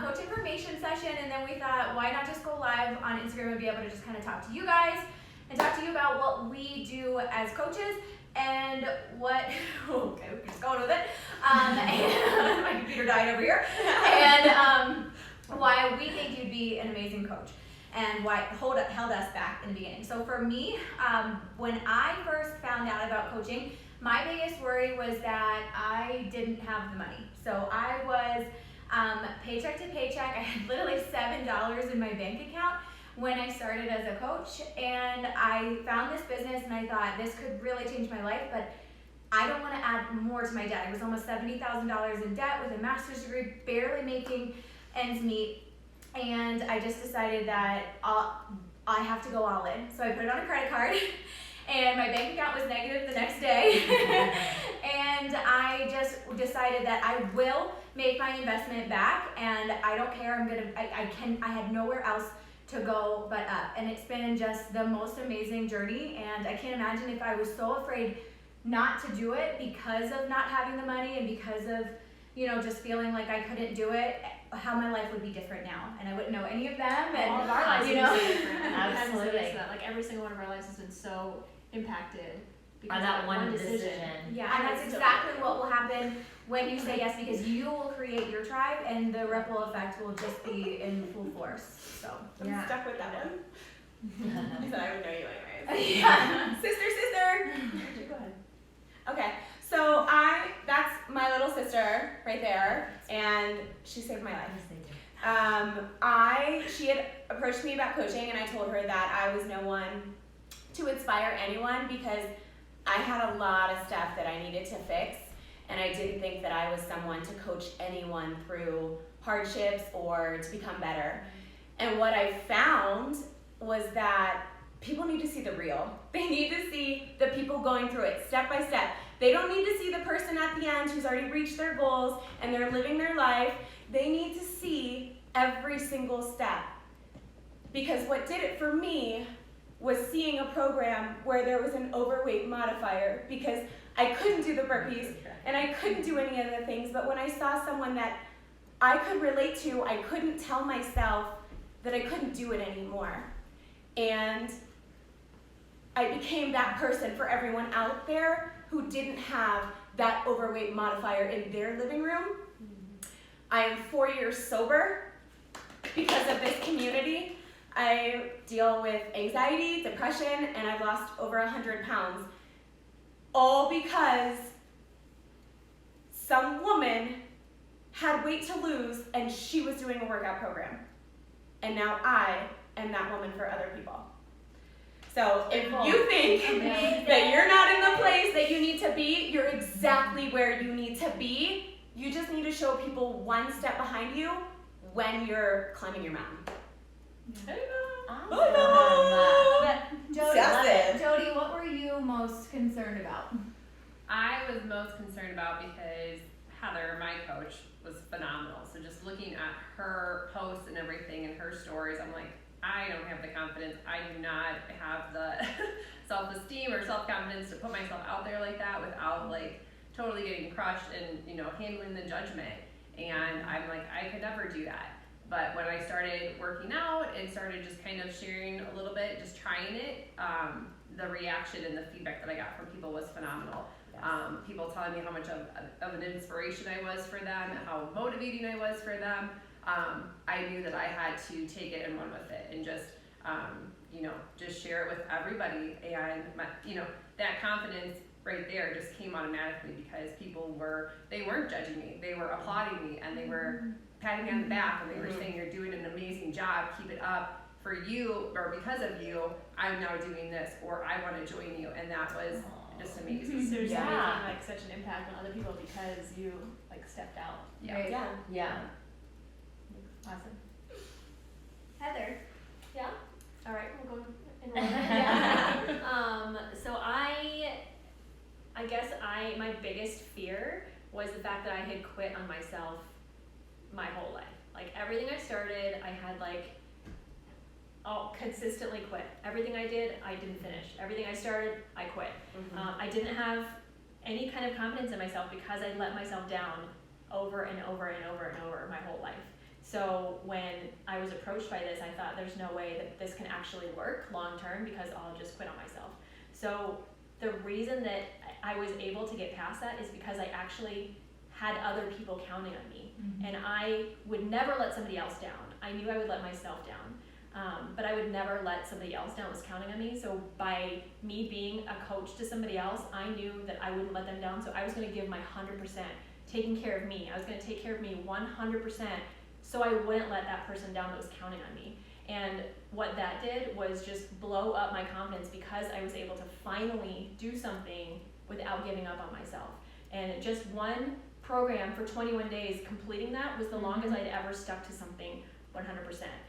coach information session, and then we thought, why not just go live on Instagram and be able to just kind of talk to you guys and talk to you about what we do as coaches and what, okay, we're just going with it, and my computer died over here, and why we think you'd be an amazing coach and what held us back in the beginning. So for me, when I first found out about coaching, my biggest worry was that I didn't have the money. So I was paycheck to paycheck. I had literally $7 in my bank account when I started as a coach, and I found this business and I thought this could really change my life, but I don't want to add more to my debt. I was almost $70,000 in debt with a master's degree, barely making ends meet, and I just decided that I have to go all in. So I put it on a credit card, and my bank account was negative the next day, and I just decided that I will make my investment back, and I don't care. I had nowhere else to go but up, and it's been just the most amazing journey. And I can't imagine if I was so afraid not to do it because of not having the money and because of, just feeling like I couldn't do it, how my life would be different now, and I wouldn't know any of them. And all of our lives would be so different. Absolutely. Like every single one of our lives has been so impacted By because that of one decision. Yeah, and that's exactly what will happen when you say yes, because you will create your tribe, and the ripple effect will just be in full force. So I'm stuck with that one. I said I would know you anyways. yeah. Sister. Go ahead. Okay, so that's my little sister right there, and she saved my life. She had approached me about coaching, and I told her that I was no one to inspire anyone because I had a lot of stuff that I needed to fix, and I didn't think that I was someone to coach anyone through hardships or to become better. And what I found was that people need to see the real. They need to see the people going through it step by step. They don't need to see the person at the end who's already reached their goals and they're living their life. They need to see every single step. Because what did it for me was seeing a program where there was an overweight modifier, because I couldn't do the burpees and I couldn't do any of the things, but when I saw someone that I could relate to, I couldn't tell myself that I couldn't do it anymore. And I became that person for everyone out there who didn't have that overweight modifier in their living room. I am 4 years sober because of this community. I deal with anxiety, depression, and I've lost over 100 pounds. All because some woman had weight to lose and she was doing a workout program. And now I am that woman for other people. So if you think that you're not in the place that you need to be, you're exactly where you need to be. You just need to show people one step behind you when you're climbing your mountain. Jody, what were you most concerned about? I was most concerned about because Heather, my coach, was phenomenal. So just looking at her posts and everything and her stories, I'm like, I don't have the confidence. I do not have the self-esteem or self-confidence to put myself out there like that without like totally getting crushed and handling the judgment. And I'm like, I could never do that. But when I started working out and started just kind of sharing a little bit, just trying it, the reaction and the feedback that I got from people was phenomenal. Yes. People telling me how much of an inspiration I was for them, how motivating I was for them. I knew that I had to take it and run with it and just, just share it with everybody. And that confidence right there just came automatically because people weren't judging me. They were applauding me and they were patting me on the back and they were saying, you're doing an amazing job, keep it up. For you, or because of you, I'm now doing this, or I want to join you. And that was just amazing. So you're making like such an impact on other people because you like stepped out. Yeah. Right. Yeah. Awesome. Heather. Yeah. All right, we'll go in order. Yeah. So I guess my biggest fear was the fact that I had quit on myself my whole life. Like everything I started, I had consistently quit. Everything I did, I didn't finish. Everything I started, I quit. I didn't have any kind of confidence in myself because I let myself down over and over and over and over my whole life. So when I was approached by this, I thought there's no way that this can actually work long term because I'll just quit on myself. So the reason that I was able to get past that is because I actually had other people counting on me. And I would never let somebody else down. I knew I would let myself down, but I would never let somebody else down that was counting on me. So by me being a coach to somebody else, I knew that I wouldn't let them down. So I was going to give my 100%, taking care of me. I was going to take care of me 100%, so I wouldn't let that person down that was counting on me. And what that did was just blow up my confidence because I was able to finally do something without giving up on myself. And just one program for 21 days, completing that was the longest I'd ever stuck to something 100%.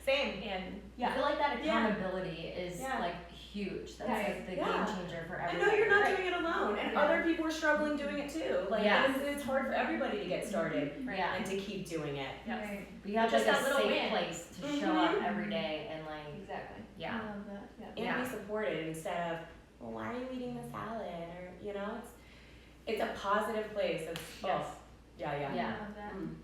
Same. And I feel like that Yeah. accountability is Yeah. like huge. That's Right. like the Yeah. game changer for I everybody. know you're not doing it alone, and Yeah. other people are struggling doing it too. Like Yeah. it's hard for everybody to get started Yeah. and to keep doing it. yes. But you have Just like that a little safe win. place to show up Mhm. every day and like, Exactly. yeah. I love that. Yeah. And Yeah. be supported instead of, well, why are you eating the salad? Or it's a positive place. It's Yes. yeah. Yeah. I love that. Mm.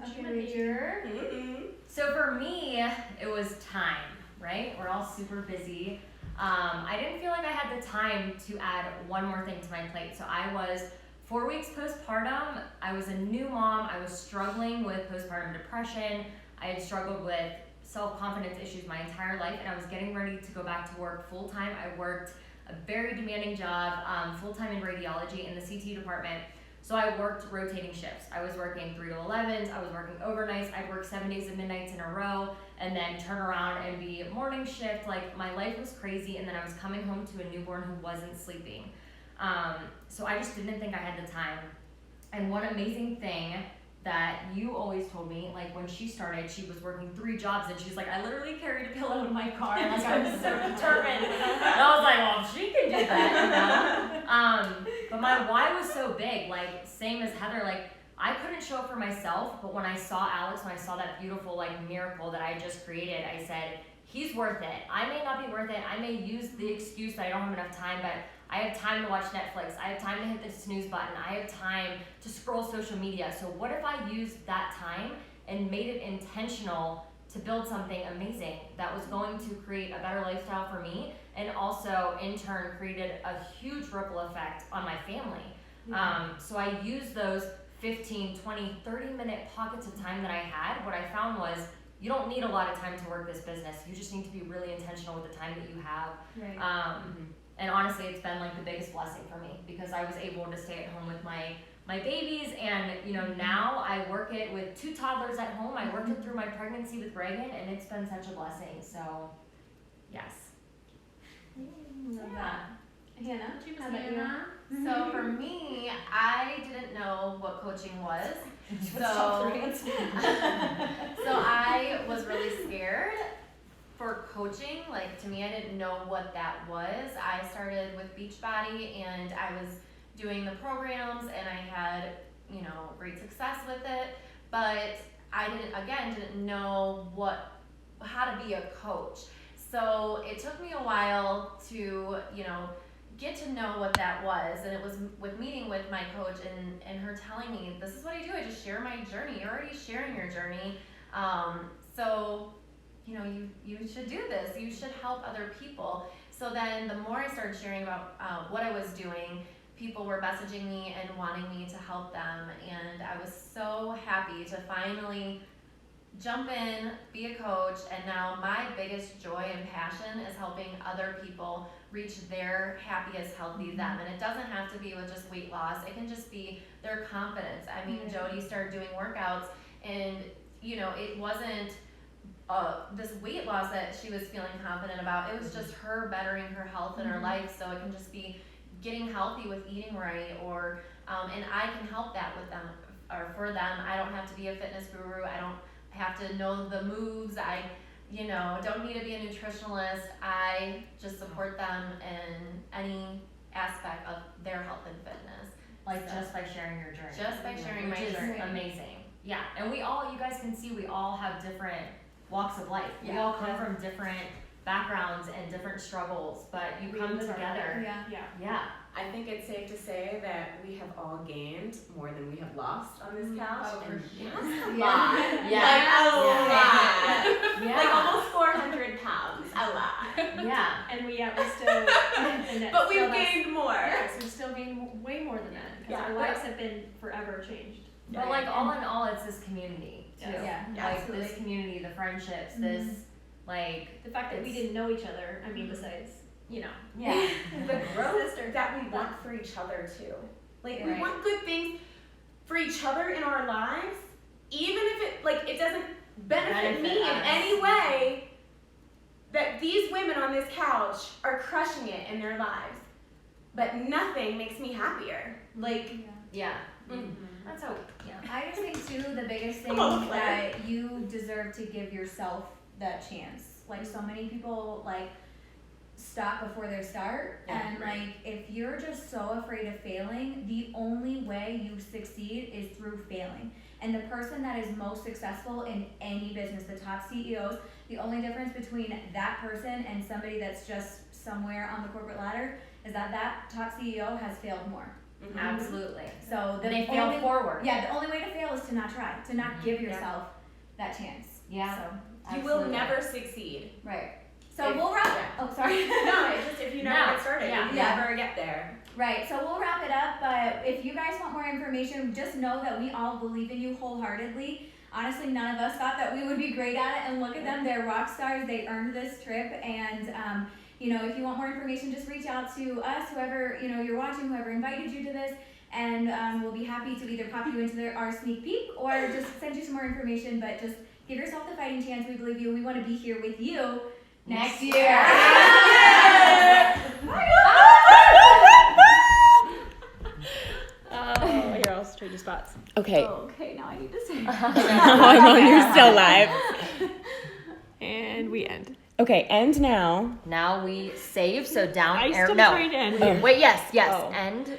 Okay, here. Mm-mm. So for me, it was time, right? We're all super busy. I didn't feel like I had the time to add one more thing to my plate. So I was 4 weeks postpartum. I was a new mom. I was struggling with postpartum depression. I had struggled with self-confidence issues my entire life, and I was getting ready to go back to work full-time. I worked a very demanding job, full-time in radiology in the CT department. So I worked rotating shifts. I was working 3 to 11s, I was working overnights, I'd work 7 days and midnights in a row, and then turn around and be morning shift. Like, my life was crazy, and then I was coming home to a newborn who wasn't sleeping. So I just didn't think I had the time. And one amazing thing that you always told me, like when she started, she was working 3 jobs, and she's like, I literally carried a pillow in my car, like I was so determined. And I was like, well, if she can do that, you know? But my why was so big, like same as Heather, like I couldn't show up for myself, but when I saw Alex, when I saw that beautiful like miracle that I just created, I said, he's worth it. I may not be worth it. I may use the excuse that I don't have enough time, but I have time to watch Netflix. I have time to hit the snooze button. I have time to scroll social media. So what if I used that time and made it intentional to build something amazing that was going to create a better lifestyle for me, and also in turn created a huge ripple effect on my family. So I used those 15, 20, 30-minute pockets of time that I had. What I found was you don't need a lot of time to work this business. You just need to be really intentional with the time that you have. Right. And honestly, it's been like the biggest blessing for me because I was able to stay at home with my babies, and you know, now I work it with 2 toddlers at home. I worked it through my pregnancy with Reagan, and it's been such a blessing. So, yes. Love that. Hannah, how about you? Hannah? So for me, I didn't know what coaching was. So I was really scared for coaching. Like, to me, I didn't know what that was. I started with Beachbody, and I was doing the programs, and I had, great success with it. But I didn't know how to be a coach. So it took me a while to, get to know what that was. And it was with meeting with my coach and her telling me, this is what I do. I just share my journey. You're already sharing your journey. So, you should do this. You should help other people. So then the more I started sharing about what I was doing, people were messaging me and wanting me to help them. And I was so happy to finally jump in, be a coach, and now my biggest joy and passion is helping other people reach their happiest, healthy them. And it doesn't have to be with just weight loss. It can just be their confidence. I mean, Jody started doing workouts, and it wasn't this weight loss that she was feeling confident about. It was just her bettering her health and her life. So it can just be getting healthy with eating right, or and I can help that with them or for them. I don't have to be a fitness guru. I don't have to know the moves. I don't need to be a nutritionalist. I just support them in any aspect of their health and fitness. Like just by sharing your journey. Just by sharing which my is journey. amazing. Yeah, and you guys can see we all have different walks of life. We Yeah. all come from different backgrounds and different struggles, but you come together. Yeah. Yeah. Yeah. I think it's safe to say that we have all gained more than we have lost on this couch. Oh, for and sure. that's a Yeah. lot. Yeah. Like a Yeah. lot. Yeah. Like almost 400 pounds. A lot. Yeah. And we still, and that's But we've still- gained more. Yes, we're still being way more than that, because Yeah. our lives have been forever changed. But like all in all, it's this community too. Yes. Yeah, Like absolutely. this community, the friendships, this like The fact that we It's- didn't know each other, I mean, besides, you know. yeah. The growth that we want for each other too. Like we Right. want good things for each other in our lives, even if it doesn't benefit me in Benefit us. any way. That these women on this couch are crushing it in their lives, but nothing makes me happier. Like Yeah. Mm. That's so yeah. I just think too, the biggest thing Oh, Claire. that you deserve to give yourself that chance. Like so many people like stop before they start, Yeah, and right. like if you're just so afraid of failing, the only way you succeed is through failing. And the person that is most successful in any business, the top CEOs, the only difference between that person and somebody that's just somewhere on the corporate ladder is that that top CEO has failed more. mhm. Absolutely. So the They fail only, forward. yeah, the only way to fail is to not try, to not give Yeah. yourself that chance. Yeah. So, You will Absolutely. never succeed. right. So If- we'll wrap. yeah. Oh, sorry. No, it's just if you never No, get started, yeah. you Yeah. never get there. Right. So we'll wrap it up. But if you guys want more information, just know that we all believe in you wholeheartedly. Honestly, none of us thought that we would be great at it, and look at them. They're rock stars. They earned this trip, and you know, if you want more information, just reach out to us, whoever you're watching, whoever invited you to this. And we'll be happy to either pop you into our sneak peek or just send you some more information. But just give yourself the fighting chance. We believe you. We want to be here with you next year. Oh, here, I'll trade you spots. Okay. Okay, now I need to say. I'm on. You're still live. And we end. Okay, end now. Now we save, so down I arrow. still No. tried to end. Wait, yes, Oh. end.